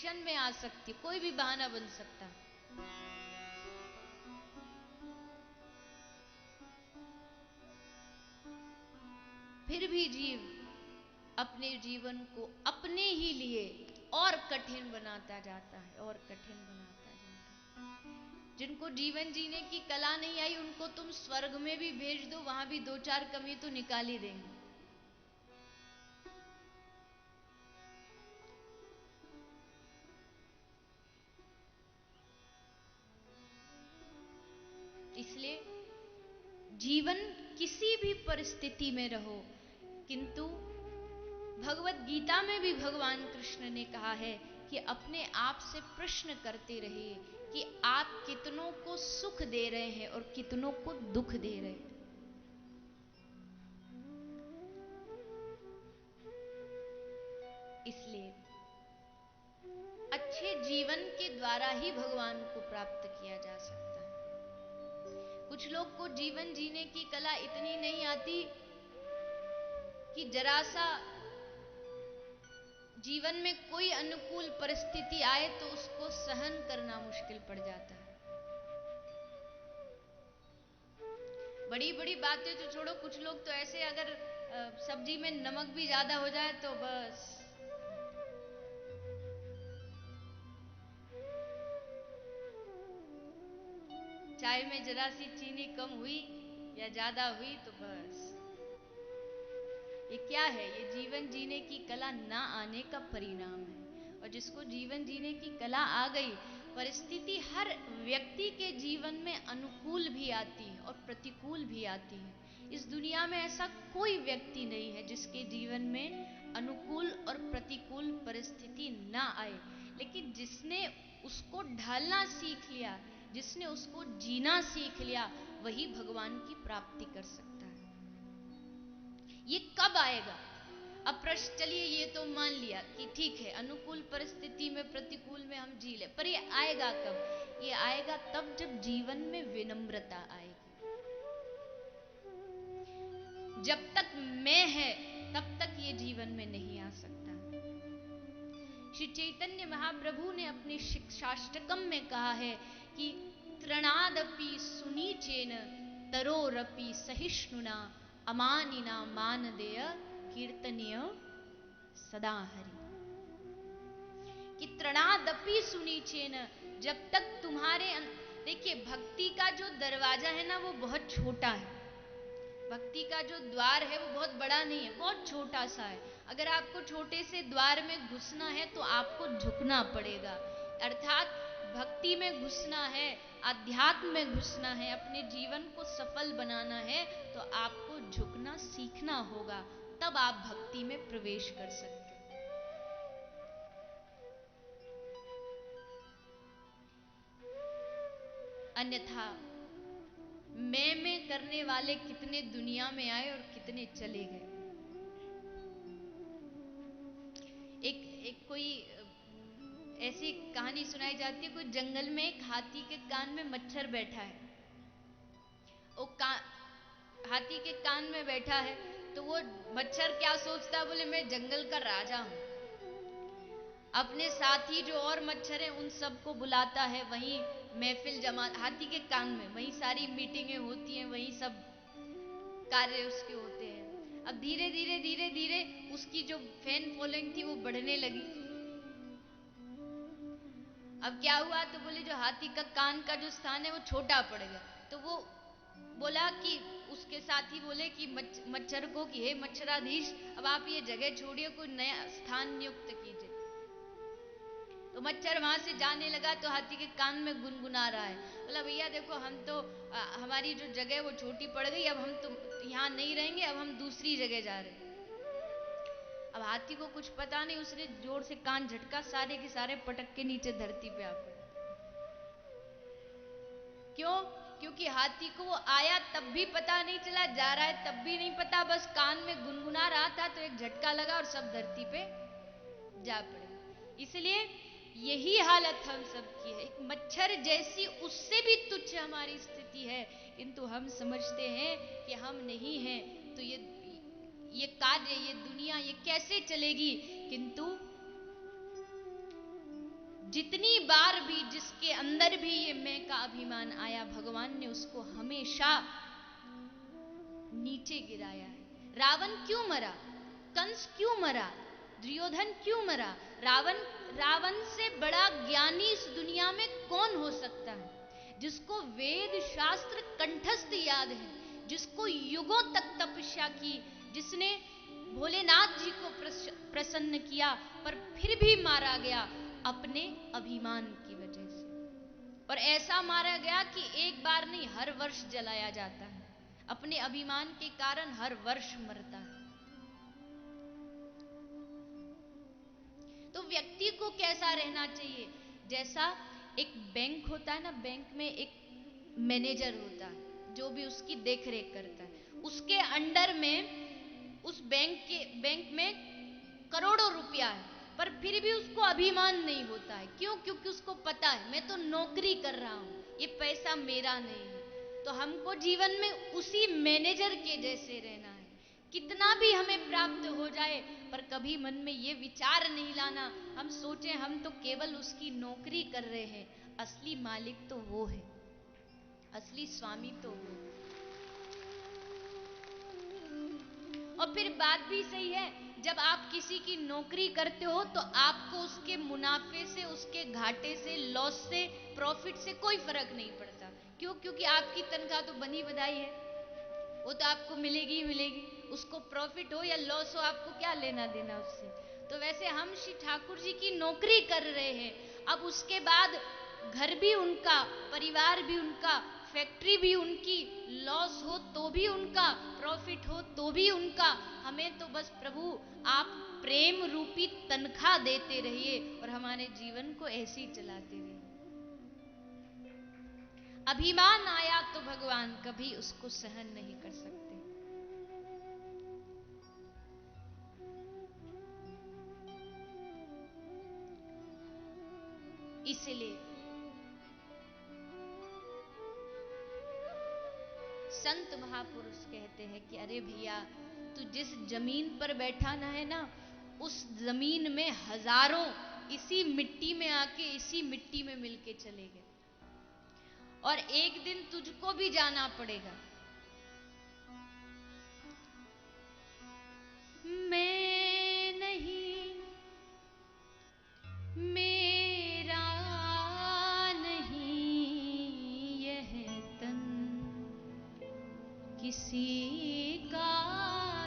क्षण में आ सकती, कोई भी बहाना बन सकता। फिर भी जीव अपने जीवन को अपने ही लिए और कठिन बनाता जाता है, और कठिन बनाता जाता है। जिनको जीवन जीने की कला नहीं आई, उनको तुम स्वर्ग में भी भेज दो, वहां भी दो चार कमी तो निकाल ही देंगे। इसलिए जीवन किसी भी परिस्थिति में रहो, किंतु भगवत गीता में भी भगवान कृष्ण ने कहा है कि अपने आप से प्रश्न करते रहिए कि आप कितनों को सुख दे रहे हैं और कितनों को दुख दे रहे हैं। इसलिए अच्छे जीवन के द्वारा ही भगवान को प्राप्त किया जा सकता है। कुछ लोग को जीवन जीने की कला इतनी नहीं आती कि जरा सा जीवन में कोई अनुकूल परिस्थिति आए तो उसको सहन करना मुश्किल पड़ जाता है। बड़ी बड़ी बातें तो छोड़ो, कुछ लोग तो ऐसे, अगर सब्जी में नमक भी ज्यादा हो जाए तो बस चाय में जरा सी चीनी कम हुई या ज्यादा हुई तो बस। ये क्या है? ये जीवन जीने की कला ना आने का परिणाम है। और जिसको जीवन जीने की कला आ गई, परिस्थिति हर व्यक्ति के जीवन में अनुकूल भी आती है और प्रतिकूल भी आती है। इस दुनिया में ऐसा कोई व्यक्ति नहीं है जिसके जीवन में अनुकूल और प्रतिकूल परिस्थिति ना आए, लेकिन जिसने उसको ढालना सीख लिया, जिसने उसको जीना सीख लिया, वही भगवान की प्राप्ति कर सकता है। ये कब आएगा? अब प्रश्न, चलिए ये तो मान लिया कि ठीक है, अनुकूल परिस्थिति में, प्रतिकूल में हम जी ले, पर ये आएगा कब? ये आएगा तब जब जीवन में विनम्रता आएगी। जब तक मैं है तब तक ये जीवन में नहीं आ सकता। श्री चैतन्य महाप्रभु ने अपने शिक्षाष्टकम में कहा है कि त्रणादपि सुनीचेन तरोरपि सहिष्णुना अमानिना मानदेय कीर्तनीय सदा हरि। कि त्रणादपि सुनीचेन, जब तक तुम्हारे देखिए, भक्ति का जो दरवाजा है ना वो बहुत छोटा है। भक्ति का जो द्वार है वो बहुत बड़ा नहीं है, बहुत छोटा सा है। अगर आपको छोटे से द्वार में घुसना है तो आपको झुकना पड़ेगा। अर्थात भक्ति में घुसना है, आध्यात्म में घुसना है, अपने जीवन को सफल बनाना है तो आपको झुकना सीखना होगा, तब आप भक्ति में प्रवेश कर सकते हैं। अन्यथा मैं करने वाले कितने दुनिया में आए और कितने चले गए। एक कोई ऐसी कहानी सुनाई जाती है, कोई जंगल में एक हाथी के कान में मच्छर बैठा है। वो हाथी के कान में बैठा है तो वो मच्छर क्या सोचता है, बोले मैं जंगल का राजा हूं। अपने साथी जो और मच्छर हैं उन सबको बुलाता है, वहीं महफिल जमा, हाथी के कान में, वहीं सारी मीटिंगें होती हैं, वहीं सब कार्य उसके होते हैं। अब धीरे धीरे धीरे धीरे उसकी जो फैन फॉलोइंग थी वो बढ़ने लगी। अब क्या हुआ, तो बोले जो हाथी का कान का जो स्थान है वो छोटा पड़ गया। तो वो बोला कि उसके साथी बोले कि मच्छर को कि हे मच्छराधीश, अब आप ये जगह छोड़िए, कोई नया स्थान नियुक्त कीजिए। तो मच्छर वहां से जाने लगा तो हाथी के कान में गुनगुना रहा है, बोला भैया देखो, हम तो हमारी जो जगह वो छोटी पड़ गई, अब हम तो यहाँ नहीं रहेंगे, अब हम दूसरी जगह जा रहे हैं। अब हाथी को कुछ पता नहीं, उसने जोर से कान झटका, सारे के सारे पटक के नीचे धरती पे आ पड़े। क्यों? क्योंकि हाथी को वो आया तब भी पता नहीं चला, जा रहा है तब भी नहीं पता, बस कान में गुनगुना रहा था तो एक झटका लगा और सब धरती पे जा पड़े। इसलिए यही हालत हम सब की है, एक मच्छर जैसी, उससे भी तुच्छ हमारी स्थिति है, किंतु हम समझते हैं कि हम नहीं हैं तो ये कार्य, ये दुनिया, ये कैसे चलेगी। किंतु जितनी बार भी जिसके अंदर भी ये मैं का अभिमान आया, भगवान ने उसको हमेशा नीचे गिराया है। रावण क्यों मरा, कंस क्यों मरा, दुर्योधन क्यों मरा? रावण से बड़ा ज्ञानी इस दुनिया में कौन हो सकता है, जिसको वेद शास्त्र कंठस्थ याद है, जिसको युगों तक तपस्या की, जिसने भोलेनाथ जी को प्रसन्न किया, पर फिर भी मारा गया अपने अभिमान की वजह से। और ऐसा मारा गया कि एक बार नहीं, हर वर्ष जलाया जाता है। अपने अभिमान के कारण हर वर्ष मरता है। तो व्यक्ति को कैसा रहना चाहिए? जैसा एक बैंक होता है ना, बैंक में एक मैनेजर होता है जो भी उसकी देखरेख करता है। उसके अंडर में उस बैंक में करोड़ों रुपया है, पर फिर भी उसको अभिमान नहीं होता है। क्यों? क्योंकि उसको पता है मैं तो नौकरी कर रहा हूं, ये पैसा मेरा नहीं है। तो हमको जीवन में उसी मैनेजर के जैसे रहना है। कितना भी हमें प्राप्त हो जाए, पर कभी मन में ये विचार नहीं लाना, हम सोचें हम तो केवल उसकी नौकरी कर रहे हैं, असली मालिक तो वो है, असली स्वामी तो वो। और फिर बात भी सही है, जब आप किसी की नौकरी करते हो तो आपको उसके मुनाफे से, उसके घाटे से, लॉस से, प्रॉफिट से कोई फर्क नहीं पड़ता। क्यों? क्योंकि आपकी तनख्वाह तो बनी बधाई है, वो तो आपको मिलेगी ही मिलेगी। उसको प्रॉफिट हो या लॉस हो, आपको क्या लेना देना उससे। तो वैसे हम श्री ठाकुर जी की नौकरी कर रहे हैं, अब उसके बाद घर भी उनका, परिवार भी उनका, फैक्ट्री भी उनकी, लॉस हो तो भी उनका, प्रॉफिट हो तो भी उनका। हमें तो बस प्रभु आप प्रेम रूपी तनख्वाह देते रहिए और हमारे जीवन को ऐसे ही चलाते रहिए। अभिमान आया तो भगवान कभी उसको सहन नहीं कर सकते। इसलिए संत महापुरुष कहते हैं कि अरे भैया, तू जिस जमीन पर बैठा ना है ना, उस जमीन में हजारों इसी मिट्टी में आके इसी मिट्टी में मिलके चले गए, और एक दिन तुझको भी जाना पड़ेगा। मैं नहीं, मेरा नहीं, यह तन किसी का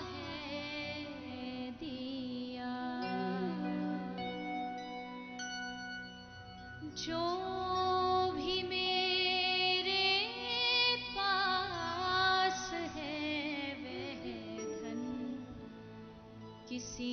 है दिया, जो भी मेरे पास है वह धन किसी